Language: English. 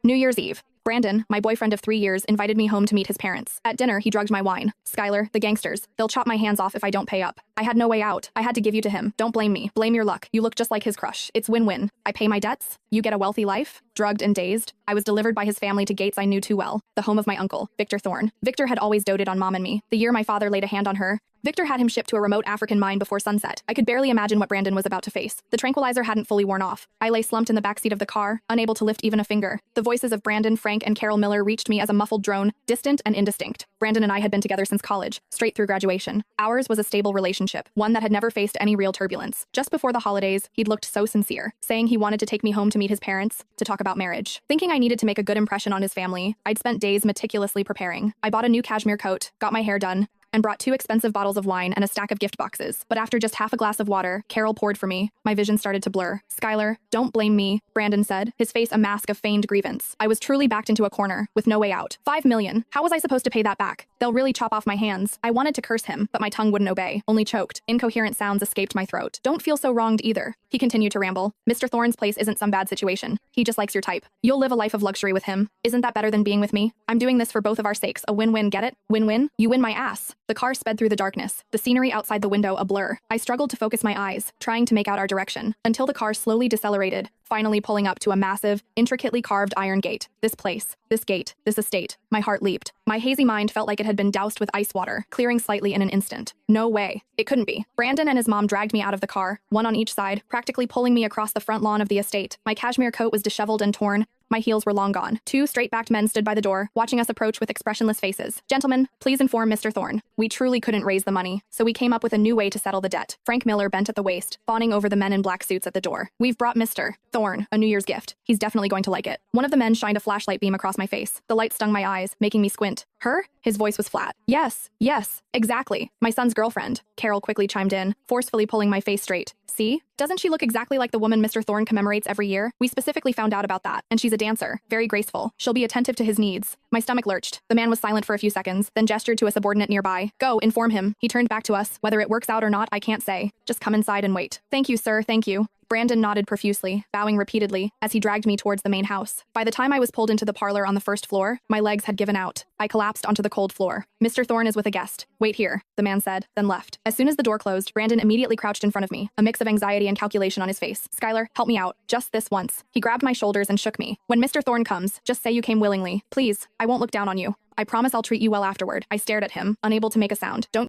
New Year's Eve. Brandon, my boyfriend of 3 years, invited me home to meet his parents. At dinner, he drugged my wine. Skylar, the gangsters. They'll chop my hands off if I don't pay up. I had no way out. I had to give you to him. Don't blame me. Blame your luck. You look just like his crush. It's win-win. I pay my debts. You get a wealthy life. Drugged and dazed, I was delivered by his family to gates I knew too well. The home of my uncle, Victor Thorne. Victor had always doted on Mom and me. The year my father laid a hand on her, Victor had him shipped to a remote African mine before sunset. I could barely imagine what Brandon was about to face. The tranquilizer hadn't fully worn off. I lay slumped in the backseat of the car, unable to lift even a finger. The voices of Brandon, Frank, and Carol Miller reached me as a muffled drone, distant and indistinct. Brandon and I had been together since college, straight through graduation. Ours was a stable relationship, one that had never faced any real turbulence. Just before the holidays, he'd looked so sincere, saying he wanted to take me home to meet his parents, to talk about marriage. Thinking I needed to make a good impression on his family, I'd spent days meticulously preparing. I bought a new cashmere coat, got my hair done, and brought 2 expensive bottles of wine and a stack of gift boxes. But after just half a glass of water, Carol poured for me. My vision started to blur. Skylar, don't blame me, Brandon said, his face a mask of feigned grievance. I was truly backed into a corner, with no way out. $5 million. How was I supposed to pay that back? They'll really chop off my hands. I wanted to curse him, but my tongue wouldn't obey, only choked. Incoherent sounds escaped my throat. Don't feel so wronged either. He continued to ramble. Mr. Thorne's place isn't some bad situation. He just likes your type. You'll live a life of luxury with him. Isn't that better than being with me? I'm doing this for both of our sakes. A win-win, get it? Win-win? You win my ass. The car sped through the darkness, the scenery outside the window a blur. I struggled to focus my eyes, trying to make out our direction, until the car slowly decelerated, finally pulling up to a massive, intricately carved iron gate. This place, this gate, this estate. My heart leaped. My hazy mind felt like it had been doused with ice water, clearing slightly in an instant. No way. It couldn't be. Brandon and his mom dragged me out of the car, one on each side, practically pulling me across the front lawn of the estate. My cashmere coat was disheveled and torn. My heels were long gone. 2 straight-backed men stood by the door, watching us approach with expressionless faces. Gentlemen, please inform Mr. Thorne. We truly couldn't raise the money, so we came up with a new way to settle the debt. Frank Miller bent at the waist, fawning over the men in black suits at the door. We've brought Mr. Thorne a New Year's gift. He's definitely going to like it. One of the men shined a flashlight beam across my face. The light stung my eyes, making me squint. Her? His voice was flat. Yes, exactly. My son's girlfriend. Carol quickly chimed in, forcefully pulling my face straight. See? Doesn't she look exactly like the woman Mr. Thorne commemorates every year? We specifically found out about that, and she's a dancer, very graceful. She'll be attentive to his needs. My stomach lurched. The man was silent for a few seconds, then gestured to a subordinate nearby. Go, inform him. He turned back to us. Whether it works out or not, I can't say. Just come inside and wait. Thank you, sir, thank you. Brandon nodded profusely, bowing repeatedly, as he dragged me towards the main house. By the time I was pulled into the parlor on the first floor, my legs had given out. I collapsed onto the cold floor. Mr. Thorne is with a guest. Wait here, the man said, then left. As soon as the door closed, Brandon immediately crouched in front of me, a mix of anxiety and calculation on his face. Skylar, help me out. Just this once. He grabbed my shoulders and shook me. When Mr. Thorne comes, just say you came willingly. Please, I won't look down on you. I promise I'll treat you well afterward. I stared at him, unable to make a sound. Don't